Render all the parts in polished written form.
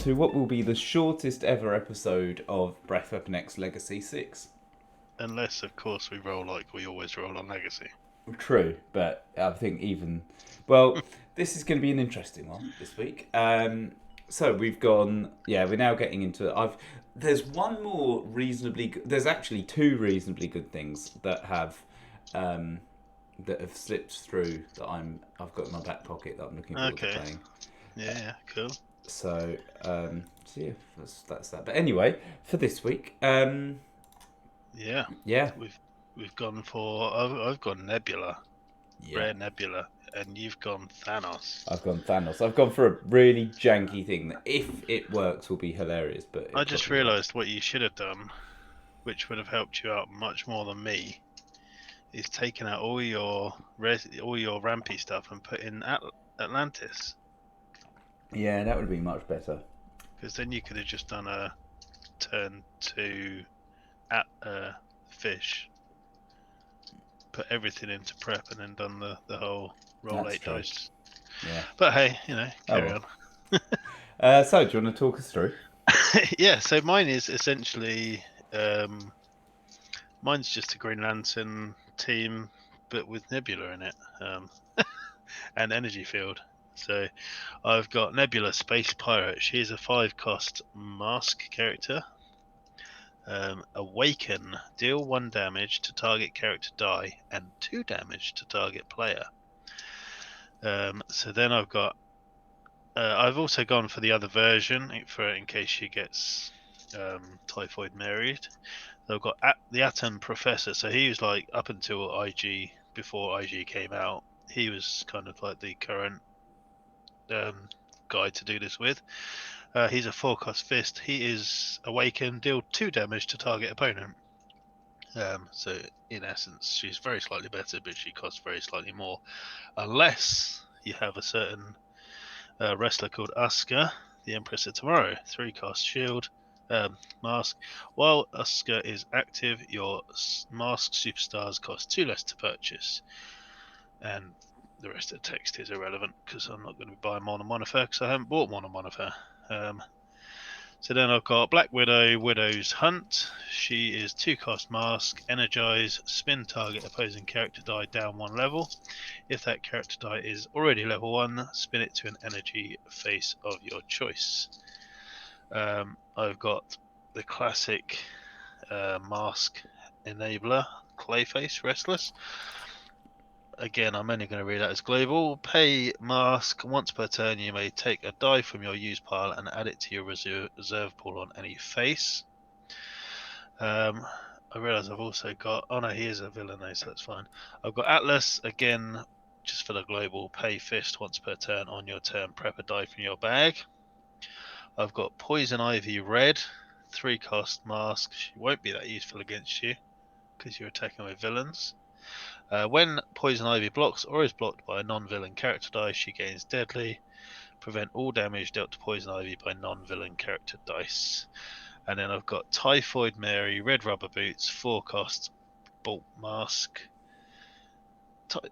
to what will be the shortest ever episode of Breath Weapon X Legacy 6. Unless, of course, we roll like we always roll on Legacy. True, but I think even... Well, this is going to be an interesting one this week. So we've gone... Yeah, we're now getting into... There's one more reasonably... There's actually two reasonably good things that have slipped through that I've got in my back pocket that I'm looking forward to playing. Yeah, cool. So yeah, that's that. But anyway, for this week, yeah, we've gone for I've gone Nebula, Rare Nebula, and you've gone Thanos. I've gone Thanos. I've gone for a really janky thing that, if it works, will be hilarious. But I just realised what you should have done, which would have helped you out much more than me, is taken out all your rampy stuff and put in Atlantis. Yeah, that would be much better. Because then you could have just done a turn to fish, put everything into prep, and then done the whole roll. That's 8 true. Dice. Yeah. But hey, carry on. So, do you want to talk us through? Yeah, so mine is essentially... mine's just a Green Lantern team, but with Nebula in it. And Energy Field. So I've got Nebula Space Pirate. She is a 5-cost mask character. Awaken. Deal 1 damage to target character die and 2 damage to target player. So then I've got... I've also gone for the other version in case she gets Typhoid Married. So I've got the Atom Professor. So he was like, up until IG, before IG came out, he was kind of like the current guy to do this with. He's a 4-cost fist. He is awakened, deal 2 damage to target opponent. So in essence, she's very slightly better, but she costs very slightly more, unless you have a certain wrestler called Asuka, the Empress of Tomorrow. 3-cost shield, mask. While Asuka is active, your mask superstars cost 2 less to purchase, and the rest of the text is irrelevant because I'm not going to be buying Mon and Monifer because I haven't bought Mon and Monifer. So then I've got Black Widow, Widow's Hunt. She is 2-cost mask, energize, spin target opposing character die down 1 level. If that character die is already level 1, spin it to an energy face of your choice. I've got the classic mask enabler, Clayface Restless. Again, I'm only going to read that as global. Pay mask. Once per turn, you may take a die from your use pile and add it to your reserve pool on any face. I realise I've also got... Oh no, he is a villain though, so that's fine. I've got Atlas, again, just for the global. Pay fist once per turn. On your turn, prep a die from your bag. I've got Poison Ivy Red, 3-cost mask. She won't be that useful against you because you're attacking with villains. When Poison Ivy blocks or is blocked by a non-villain character die, she gains Deadly. Prevent all damage dealt to Poison Ivy by non-villain character dice. And then I've got Typhoid Mary, Red Rubber Boots, 4-cost Bolt Mask.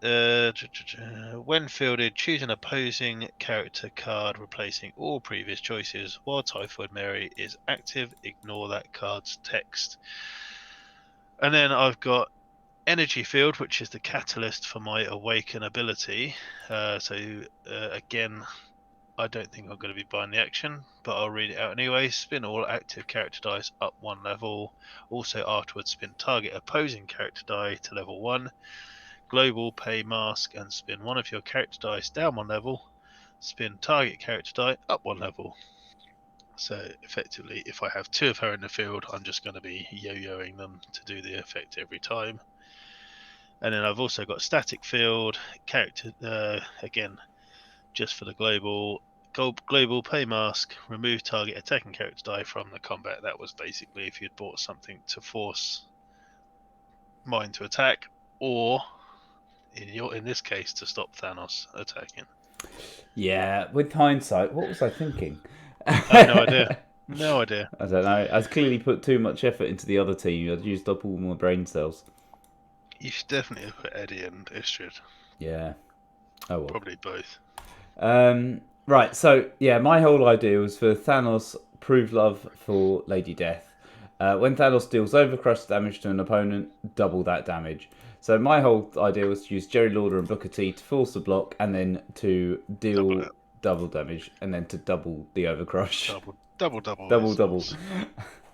When fielded, choose an opposing character card replacing all previous choices. While Typhoid Mary is active, ignore that card's text. And then I've got Energy Field, which is the catalyst for my Awaken ability. Again, I don't think I'm going to be buying the action, but I'll read it out anyway. Spin all active character dice up 1 level. Also afterwards, spin target opposing character die to level 1. Global, pay mask, and spin one of your character dice down 1 level. Spin target character die up 1 level. So effectively, if I have 2 of her in the field, I'm just going to be yo-yoing them to do the effect every time. And then I've also got Static Field, character, again, just for the global pay mask, remove target attacking character die from the combat. That was basically if you'd bought something to force mine to attack, or in this case, to stop Thanos attacking. Yeah, with hindsight, what was I thinking? I have no idea. No idea. I don't know. I've clearly put too much effort into the other team. I've used up all my brain cells. You should definitely have put Eddie and Istrid. Yeah. Oh well. Probably both. Right, so yeah, my whole idea was for Thanos prove love for Lady Death. When Thanos deals overcrush damage to an opponent, double that damage. So my whole idea was to use Jerry Lawler and Booker T to force the block, and then to Double deal it. double damage, and then to double the overcrush. Double Double, double. results.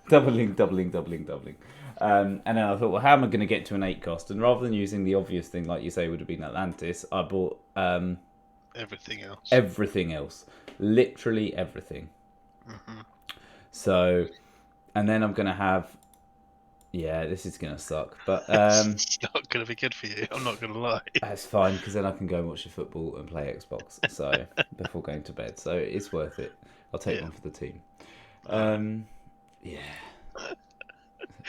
Doubling, doubling, doubling, doubling. And then I thought, well, how am I going to get to an 8 cost? And rather than using the obvious thing, like you say, would have been Atlantis, I bought Everything else. everything else. Literally everything. Hmm. So, and then I'm going to have. Yeah, this is going to suck. But It's not going to be good for you. I'm not going to lie. that's fine, because then I can go and watch the football and play Xbox. So, before going to bed. So, it's worth it. I'll take Yeah. one for the team. Alright. Yeah.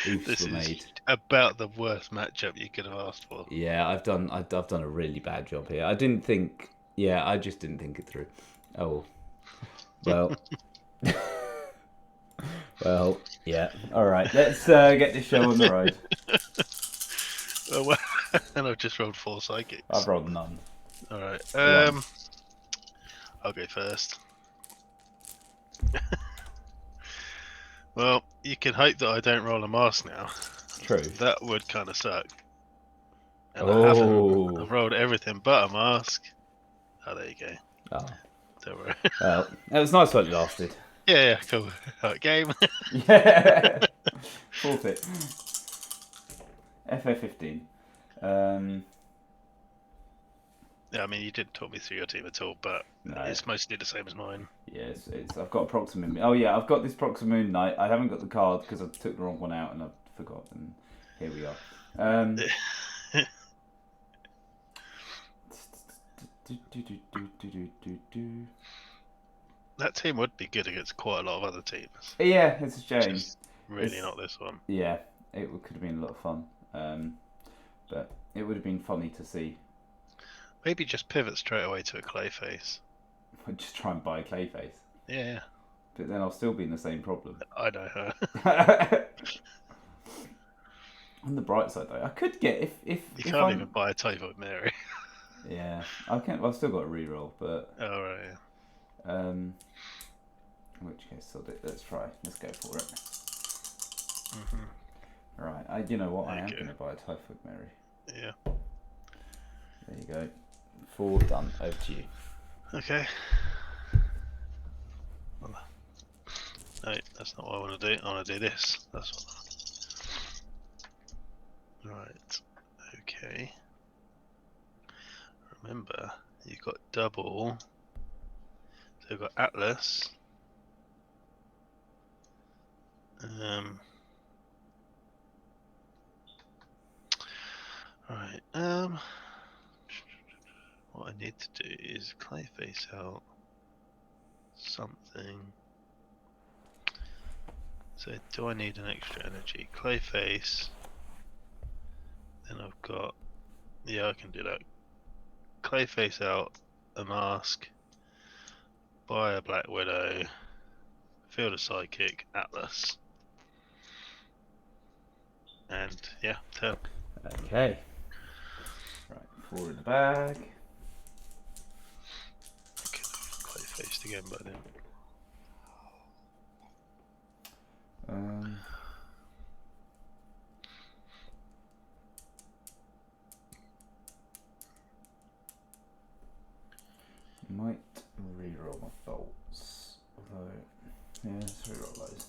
Oofs This were is made. about the worst matchup you could have asked for. Yeah, I've done a really bad job here. I didn't think. Yeah, I just didn't think it through. Oh, well. Well, yeah. All right, let's get this show on the road. Well, and I've just rolled 4 psychics. I've rolled none. All right. One. I'll go first. Well, you can hope that I don't roll a mask now. True. That would kind of suck. And I Oh. haven't. I've rolled everything but a mask. Oh, there you go. Oh. Don't worry. Well, it was nice while it lasted. Yeah, cool. Alright, game. Yeah. Forfeit. FA15. Yeah, I mean, you didn't talk me through your team at all, but No. it's mostly the same as mine. Yes, I've got Proxima. Oh yeah, I've got this Proxima Moon Knight. I haven't got the card because I took the wrong one out and I forgot. And here we are. That team would be good against quite a lot of other teams. Yeah, it's a shame. Just really not this one. Yeah, it could have been a lot of fun. But it would have been funny to see. Maybe just pivot straight away to a Clayface. Just try and buy Clayface. Yeah, But then I'll still be in the same problem. I know her. On the bright side though, I could get if You can't even buy a Typhoid Mary. Yeah, I can't. I've still got a reroll, but Oh, right, yeah. in which case, let's try. Let's go for it. Mm-hmm. Right, you know what? I am Okay. going to buy a Typhoid Mary. Yeah. There you go. 4 done. Over to you. Okay. No, that's not what I want to do. I want to do this. That's what. Right. Okay. Remember, you've got double. So you've got Atlas. Right. What I need to do is Clayface out something. So do I need an extra energy? Clayface. Then I've got. Yeah, I can do that. Clayface out, a mask, buy a Black Widow, field a Psychic, Atlas. And yeah, turn. Okay. Right, 4 in the bag. Could have Clayfaced again, but I didn't. Might reroll my bolts. Although, yeah, let's reroll those.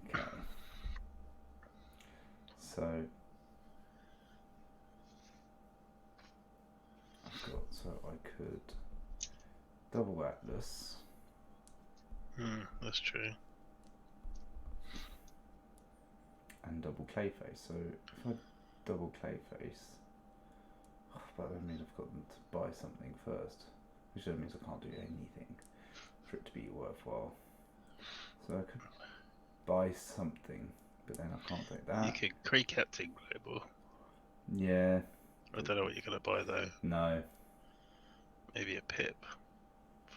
Okay. So I could double Atlas. That's true. And double Clayface. So if I double Clayface, but that means I've got them to buy something first, which then means I can't do anything for it to be worthwhile. So I could buy something, but then I can't take that. You could Kree Captain Global. Yeah. I don't know what you're gonna buy though. No. Maybe a Pip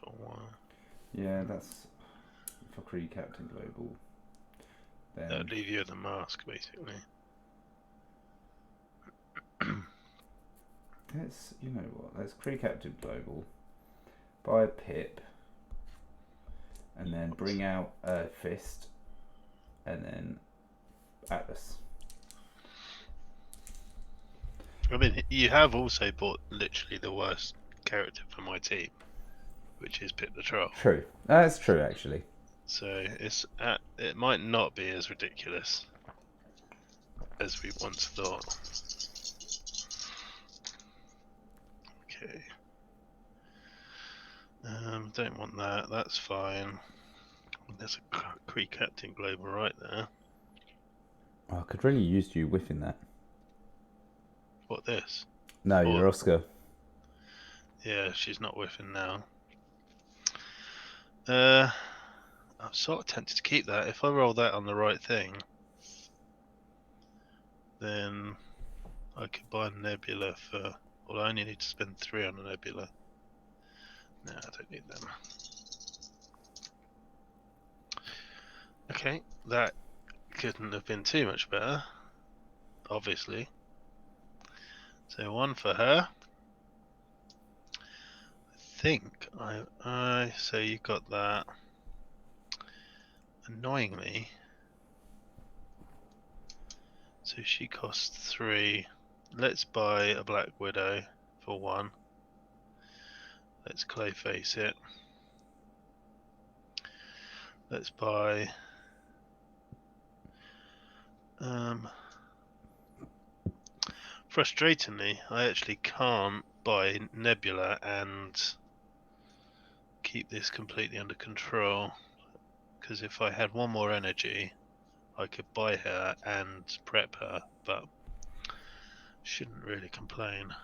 for one. Yeah, that's for Kree Captain Global. Then That'd leave you with a mask basically. let's, you know what? Let's Kree Captain Global, buy a Pip, and then bring out a Fist, and then Atlas. I mean, you have also bought literally the worst character for my team, which is Pit the Troll. True. That's true, actually. So it might not be as ridiculous as we once thought. Okay. Don't want that. That's fine. There's a Kree Captain Global right there. Oh, I could really use you whiffing that. What this? No, Or- you're Oscar. Yeah, she's not whiffing now. I'm sort of tempted to keep that. If I roll that on the right thing, then I could buy a Nebula for. Well, I only need to spend 3 on a Nebula. No, I don't need them. Okay, that couldn't have been too much better, obviously. So 1 for her. I think I so you got that. Annoyingly, so she costs 3. Let's buy a Black Widow for 1. Let's Clayface it. Let's buy frustratingly, I actually can't buy Nebula and keep this completely under control, because if I had 1 more energy, I could buy her and prep her, but shouldn't really complain.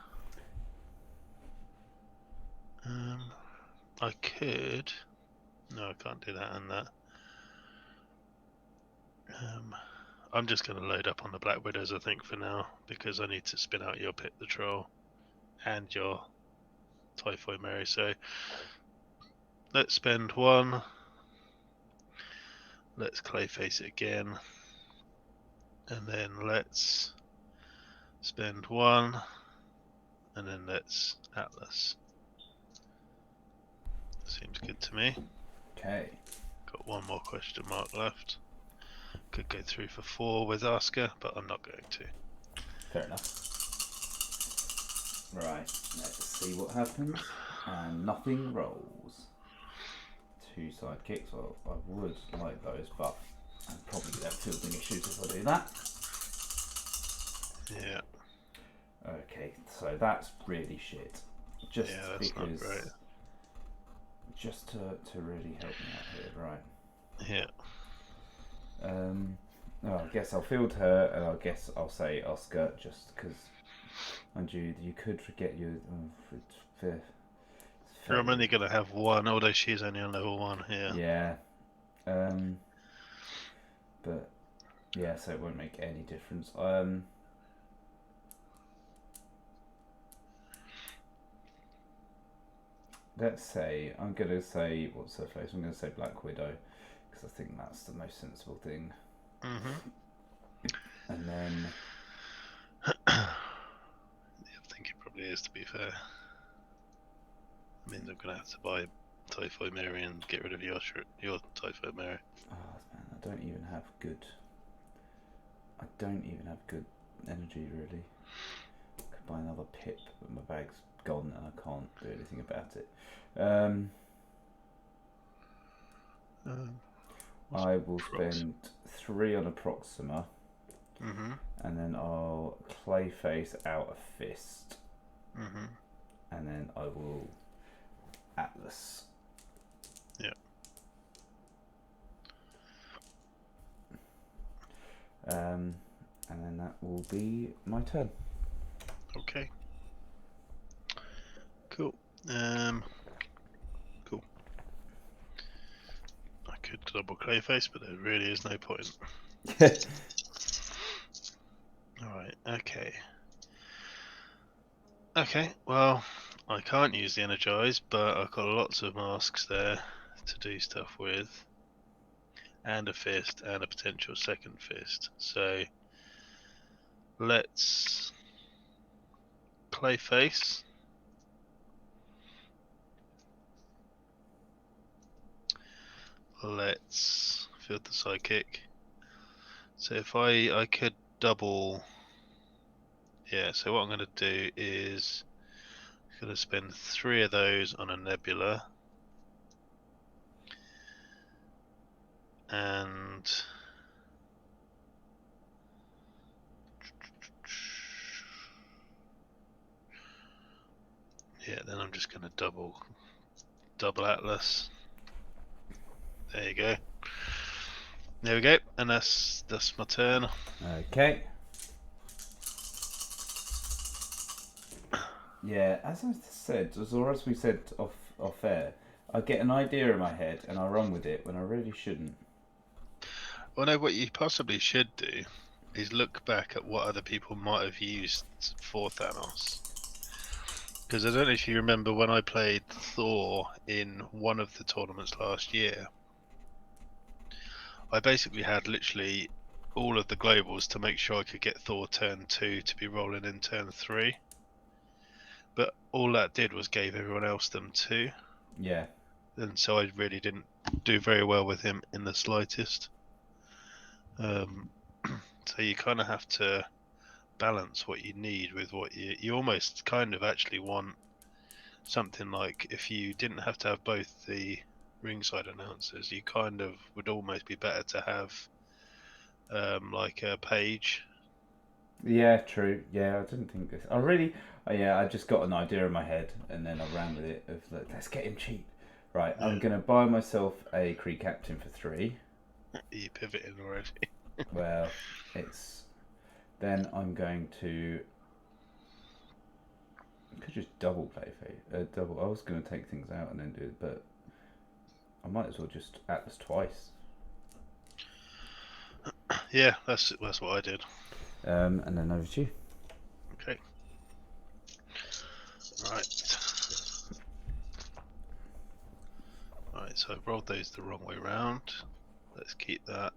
I could. No, I can't do that and that. I'm just going to load up on the Black Widows, I think, for now, because I need to spin out your Pit the Troll and your Typhoid Mary. So let's spend 1. Let's Clayface it again. And then let's spend 1. And then let's Atlas. Seems good to me. Okay. Got 1 more question mark left. Could go through for 4 with Oscar, but I'm not going to. Fair enough. Right, let's see what happens. And nothing rolls. 2 sidekicks. Well, I would like those, but I'm probably going to have fielding issues if I do that. Yeah. Okay, so that's really shit. Just Yeah, that's because. not great. Just to really help me out here, right? Yeah. I guess I'll field her, and I guess I'll say Oscar, just because. And you could forget your. I'm only going to have 1, although she's only on level 1 here. Yeah. But yeah, so it won't make any difference. Let's say I'm gonna say what's her face? I'm gonna say Black Widow because I think that's the most sensible thing. And then I think it probably is, to be fair. I mean, I'm going to have to buy Typhoid Mary and get rid of your Typhoid Mary. oh man, I don't even have good energy really. I could buy another Pip, but my bag's gone and I can't do anything about it. I will spend 3 on a Proxima, and then I'll Clayface out a Fist, and then I will Atlas. Yeah. And then that will be my turn. Okay. Cool. Cool. I could double Clayface, but there really is no point. Alright, okay. Okay, well, I can't use the Energize, but I've got lots of masks there to do stuff with. And a Fist, and a potential second Fist. So, let's Clayface. Let's field the sidekick. So if I could double, yeah. So what I'm going to do is I'm going to spend 3 of those on a nebula, and yeah, then I'm just going to double Atlas. There you go. There we go, and that's my turn. Okay. Yeah, as I said, or as we said off air, I get an idea in my head and I run with it when I really shouldn't. Well, no, what you possibly should do is look back at what other people might have used for Thanos. Because I don't know if you remember when I played Thor in one of the tournaments last year, I basically had literally all of the globals to make sure I could get Thor turn 2 to be rolling in turn 3. But all that did was gave everyone else them 2. Yeah. And so I really didn't do very well with him in the slightest. So you kind of have to balance what you need with what you almost kind of actually want something like, if you didn't have to have both the ringside announcers, you kind of would almost be better to have like a page. Yeah, true. Yeah, I didn't think this. I really, yeah, I just got an idea in my head and then I ran with it. Of like, let's get him cheap. Right, I'm gonna buy myself a Kree Captain for 3. Are you pivoting already? Well, it's. Then I'm going to. I could just double Clayface. Double. I was going to take things out and then do it, but I might as well just Atlas twice. Yeah, that's what I did. And then over to you. Okay. Right. Right, so I've rolled those the wrong way round. Let's keep that.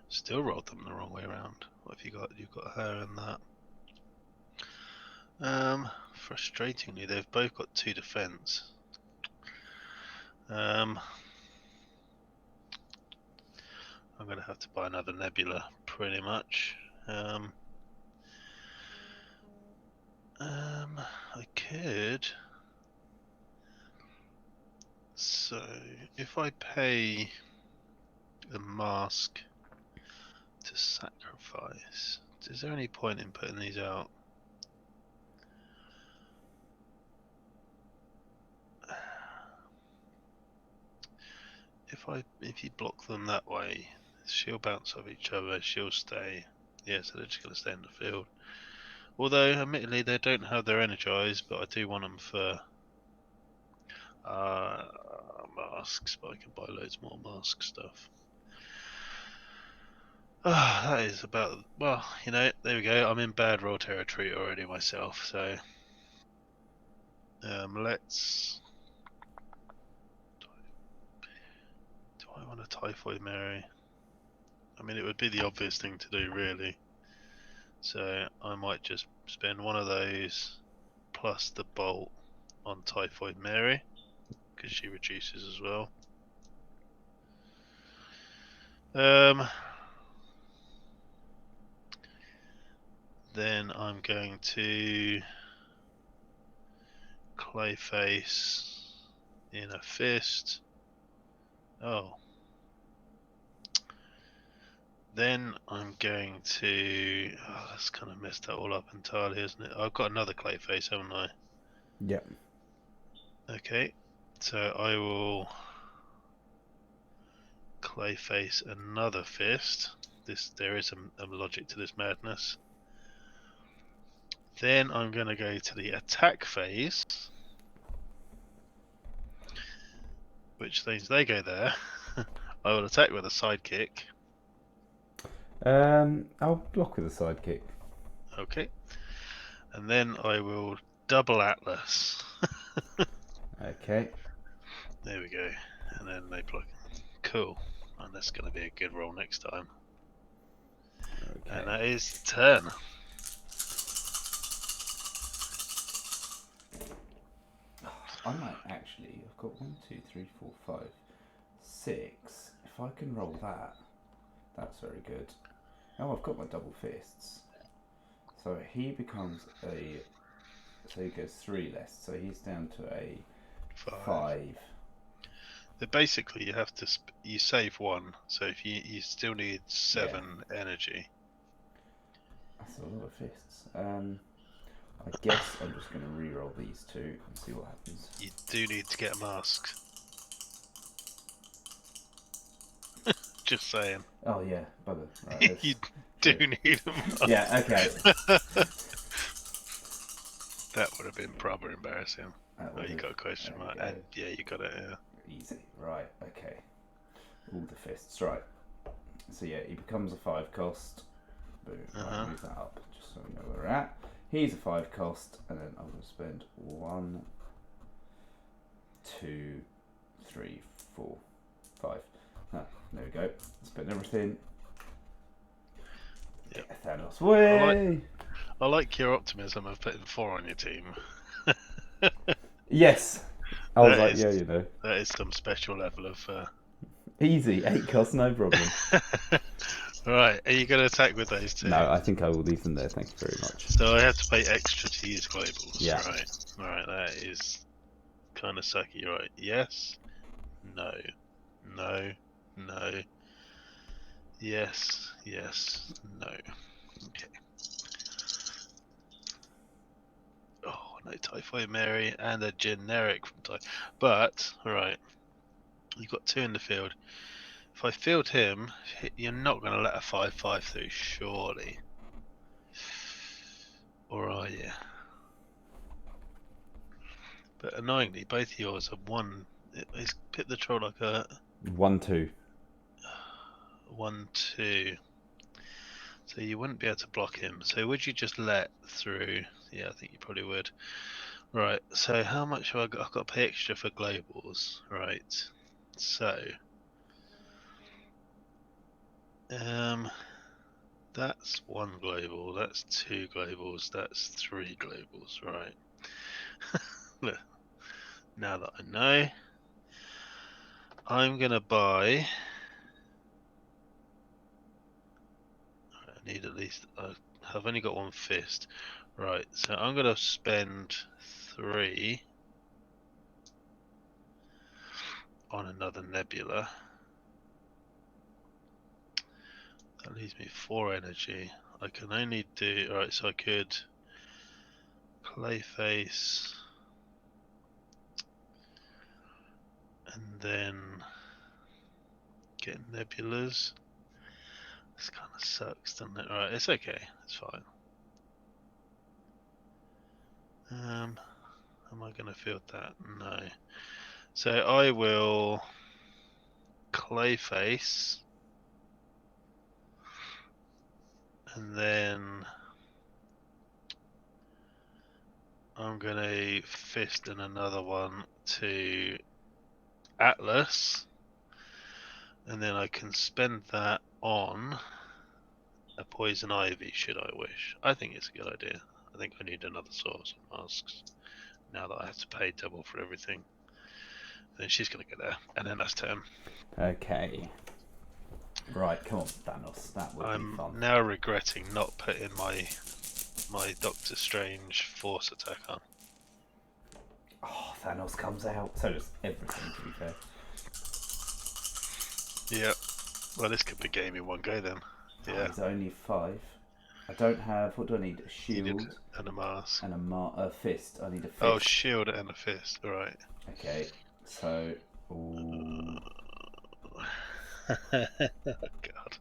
Still rolled them the wrong way around. What have you got? You've got her and that. Frustratingly, they've both got 2 defense. I'm gonna have to buy another nebula, pretty much. I could. So if I pay the mask to sacrifice, is there any point in putting these out? If you block them that way, she'll bounce off each other, she'll stay. Yeah, so they're just going to stay in the field. Although, admittedly, they don't have their energize, but I do want them for masks, but I can buy loads more mask stuff. That is about, well, there we go. I'm in bad roll territory already myself, so let's. Do I want a Typhoid Mary? I mean, it would be the obvious thing to do, really. So I might just spend one of those plus the bolt on Typhoid Mary, because she reduces as well. Then I'm going to Clayface in a fist. Oh. Then I'm going to. Oh, that's kind of messed that all up entirely, isn't it? I've got another Clayface, haven't I? Yep. Okay, so I will Clayface another fist. There is a logic to this madness. Then I'm going to go to the attack phase, which means they go there. I will attack with a sidekick. I'll block with a sidekick. Okay. And then I will double Atlas. Okay. There we go. And then they block. Cool. And that's going to be a good roll next time. And that is turn. I might actually. I've got 1, 2, 3, 4, 5, 6. If I can roll that, that's very good. Oh, I've got my double fists. So he becomes a. So he goes 3 less. So he's down to a 5. So basically, you have to you save 1. So if you still need 7 energy. That's a lot of fists. I guess I'm just going to re-roll these 2 and see what happens. You do need to get a mask. Just saying. Oh yeah, bugger. Right, You do need a mask. Yeah. Okay. That would have been proper embarrassing. Oh, you got a question mark. And yeah, you got it. Yeah. Easy. Right. Okay. All the fists. Right. So yeah, he becomes a 5 cost. Boom. Right, move that up just so we know where we're at. He's a 5 cost, and then I'm going to spend 1, 2, 3, 4, 5. Ah, there we go. Spend everything. Yep. Thanos. Way. I like your optimism of putting 4 on your team. Yes. I was like, yeah, you know. That is some special level of. Easy, 8 costs, no problem. Right, are you going to attack with those 2? No, I think I will leave them there. Thank you very much. So I have to pay extra to use globals. Yeah. Right, that is kind of sucky. Right, yes, no, no, no, yes, yes, no. Okay. Oh, no Typhoid Mary and a generic from Typhoid. But, alright, you've got 2 in the field. If I field him, you're not going to let a 5/5 through, surely. Or are you? But annoyingly, both of yours are 1. Is Pit the Troll like a 1, 2. 1, 2. So you wouldn't be able to block him. So would you just let through? Yeah, I think you probably would. Right, so how much have I got? I've got to pay extra for globals. Right, so that's 1 global, that's 2 globals, that's 3 globals. Right. Look, now that I know, I'm gonna buy. I need at least. I've only got 1 fist. Right, so I'm gonna spend 3 on another nebula. That leaves me 4 energy. I can only do. Alright, so I could Clayface and then get nebulas. This kind of sucks, doesn't it? Alright, it's okay. It's fine. Am I going to field that? No. So I will Clayface and then I'm going to fist in another one to Atlas, and then I can spend that on a Poison Ivy should I wish. I think it's a good idea. I think I need another source of masks now that I have to pay double for everything. And then she's going to get there, and then that's turn. Okay. Right, come on, Thanos. That would be fun. I'm now regretting not putting my Doctor Strange Force attack on. Oh, Thanos comes out. So does everything, to be fair. Yeah. Well, this could be game in one go then. Yeah. It's only 5. I don't have. What do I need? A shield and a mask and a fist. I need a fist. Oh, shield and a fist. All right. Okay. So. Ooh. God.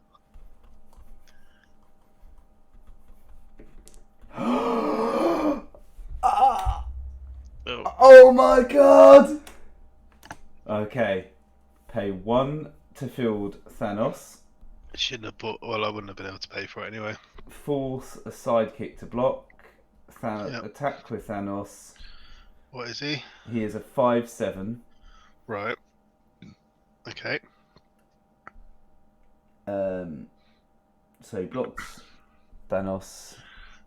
Oh my god! Okay. Pay 1 to field Thanos. I shouldn't have bought. Well, I wouldn't have been able to pay for it anyway. Force a sidekick to block. Attack with Thanos. What is he? He is a 5/7. Right. Okay. So he blocks Thanos.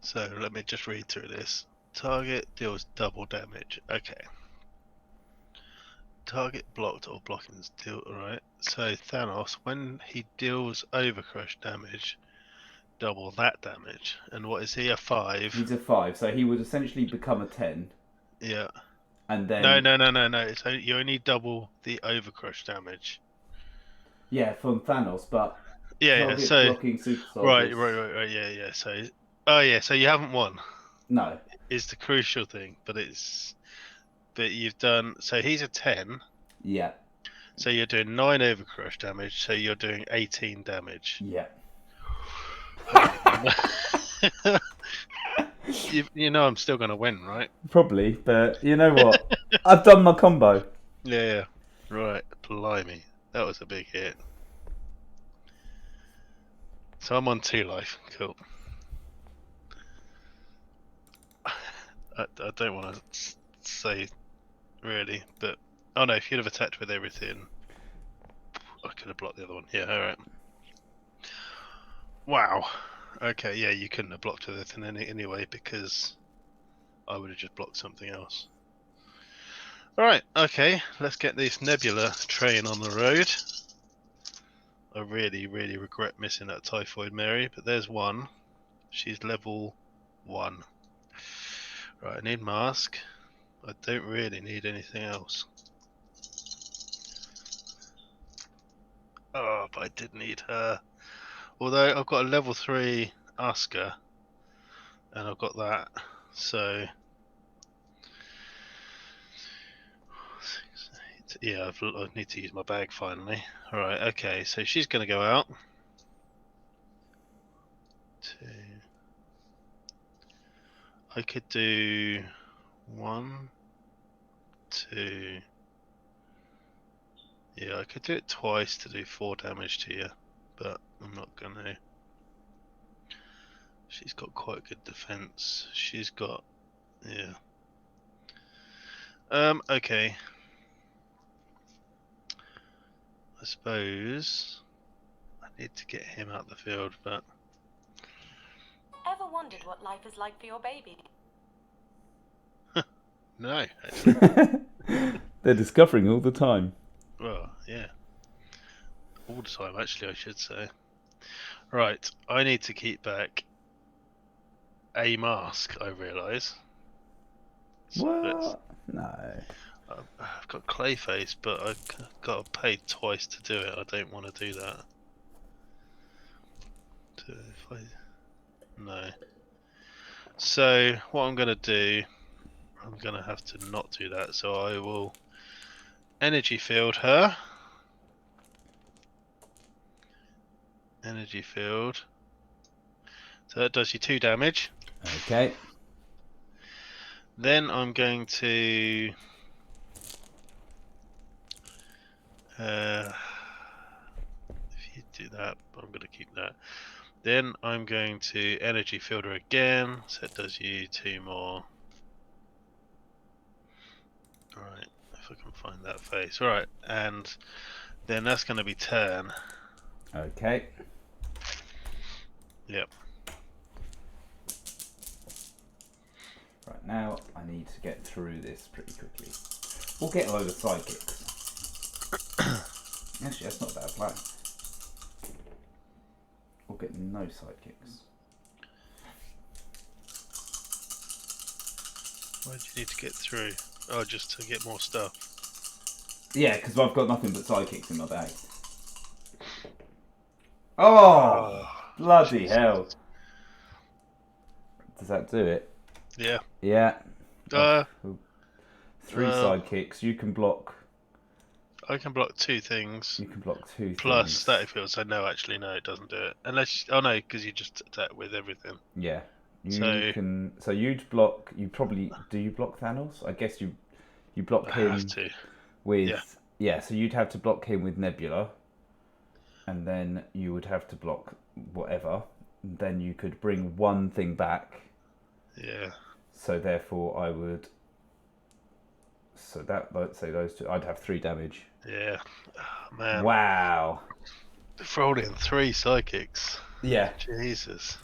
So let me just read through this. Target deals double damage. Okay. Target blocked or blocking is deal. Alright. So Thanos, when he deals Overcrush damage, double that damage. And what is he? A 5? He's a 5, so he would essentially become a 10, Yeah. and No, then no, no, no, no. It's only, you only double the Overcrush damage. yeah, from Thanos, but Yeah, yeah. target So blocking super right, soldiers. right, right, right. Yeah, yeah. So, oh yeah. So you haven't won. No. Is the crucial thing, but you've done. So he's a 10. Yeah. So you're doing 9 Overcrush damage. So you're doing 18 damage. Yeah. You know I'm still gonna win, right? Probably, but you know what? I've done my combo. Yeah, yeah. Right. Blimey, that was a big hit. So I'm on 2 life. Cool. I don't want to say really, but oh no, if you'd have attacked with everything, I could have blocked the other one. Yeah, all right. Wow. Okay, yeah, you couldn't have blocked with everything anyway because I would have just blocked something else. All right. Okay, let's get this Nebula train on the road. I really, really regret missing that Typhoid Mary, but there's one. She's level 1. Right, I need mask. I don't really need anything else. Oh, but I did need her. Although I've got a level 3 Asuka, and I've got that, so yeah, I need to use my bag finally. Alright, okay, so she's going to go out. 2. I could do 1, 2. Yeah, I could do it twice to do 4 damage to you, but I'm not going to. She's got quite good defense. She's got, yeah. Okay. I suppose I need to get him out the field, but Ever wondered what life is like for your baby? no, actually. They're discovering all the time. Well, yeah. All the time, actually, I should say. Right, I need to keep back a mask, I realise. What? No. I've got Clayface, but I've got to pay twice to do it. I don't want to do that. No. So, what I'm going to do, I'm going to have to not do that. So I will energy field her. Energy field. So that does you 2 damage. Okay. Then I'm going to if you do that, I'm going to keep that. Then I'm going to energy field her again, so it does you 2 more. Alright, if I can find that face. Alright, and then that's going to be turn. Okay. Yep. Right, now I need to get through this pretty quickly. We'll get a load of sidekicks. Actually, that's not a bad plan. We'll get no sidekicks. Why do you need to get through? Oh, just to get more stuff. Yeah, because I've got nothing but sidekicks in my bag. Oh, bloody hell. Does that do it? Yeah. Yeah. 3 sidekicks. sidekicks. You can block. I can block 2 things. You can block 2 Plus things. static field, so no, actually, no, it doesn't do it. Unless, oh no, because you just attack with everything. Yeah. You So- can. So you'd block. You probably do. You block Thanos? I guess you block I him have to. with. Yeah. So you'd have to block him with Nebula, and then you would have to block whatever. And then you could bring one thing back. Yeah. So therefore, I would. So that, let's say those 2. I'd have 3 damage. Yeah. Oh, man. Wow. Thrown in 3 psychics. Yeah. Jesus.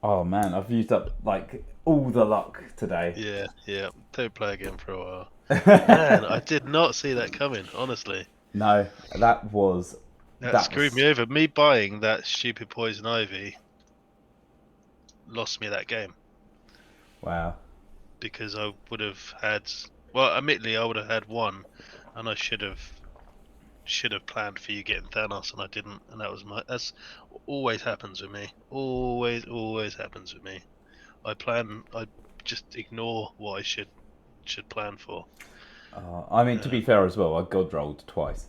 Oh man, I've used up like all the luck today. Yeah, yeah. Don't play again for a while. Man, I did not see that coming. Honestly, No, that was that screwed me over. Me buying that stupid poison ivy lost me that game wow. because I would have had. Well, admittedly, I would have had one, and I should have planned for you getting Thanos, and I didn't, and that's always happens with me. Always happens with me. I just ignore what I should plan for. I mean, to be fair as well, I god rolled twice.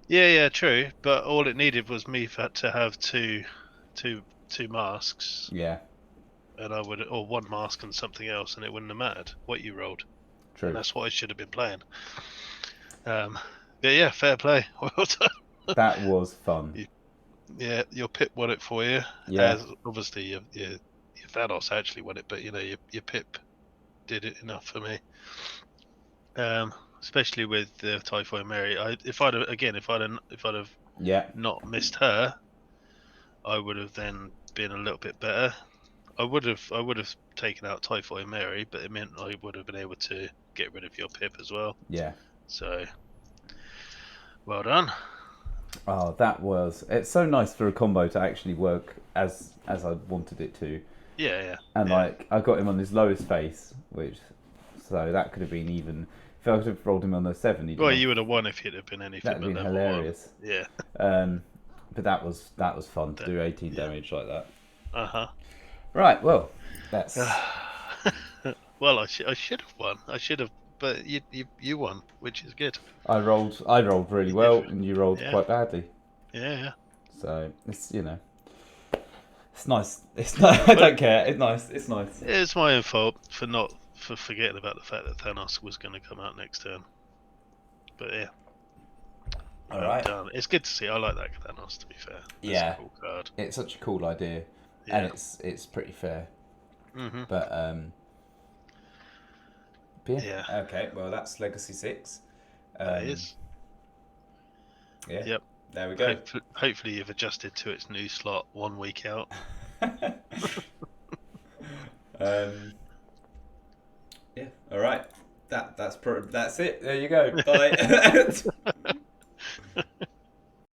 Yeah, true. But all it needed was me to have two masks, Yeah, and or one mask and something else, and it wouldn't have mattered what you rolled. true. And that's what I should have been playing. But yeah, fair play. Well done. That was fun. Yeah, your Pip won it for you. Yeah. As obviously your Thanos actually won it, but you know your Pip did it enough for me. Especially with the Typhoid Mary. If I'd have Yeah, not missed her, I would have then been a little bit better. I would have taken out Typhoid Mary, but it meant I would have been able to get rid of your Pip as well. yeah. So, well done. Oh, it's so nice for a combo to actually work as I wanted it to. Yeah. And like, I got him on his lowest face, so that could have been even. If I could have rolled him on the 7, Well, you would have won if he'd have been anything. that'd but been level hilarious. 1. Yeah. But that was fun to do 18 damage like that. Uh-huh. Right, well, that's Well, I should have won. I should have, but you won, which is good. I rolled really well, and you rolled quite badly. Yeah. So it's it's nice. It's not. I don't care. It's nice. It's nice. It's my own fault for forgetting about the fact that Thanos was going to come out next turn. But yeah. All right. Done. It's good to see. I like that Thanos. To be fair. That's a cool card. It's such a cool idea, and it's pretty fair. Mm-hmm. But yeah. Okay. Well, that's Legacy 6. It is. Yeah. Yep. There we go. Hopefully you've adjusted to its new slot 1 week out. Yeah. All right. That's it. There you go. Bye.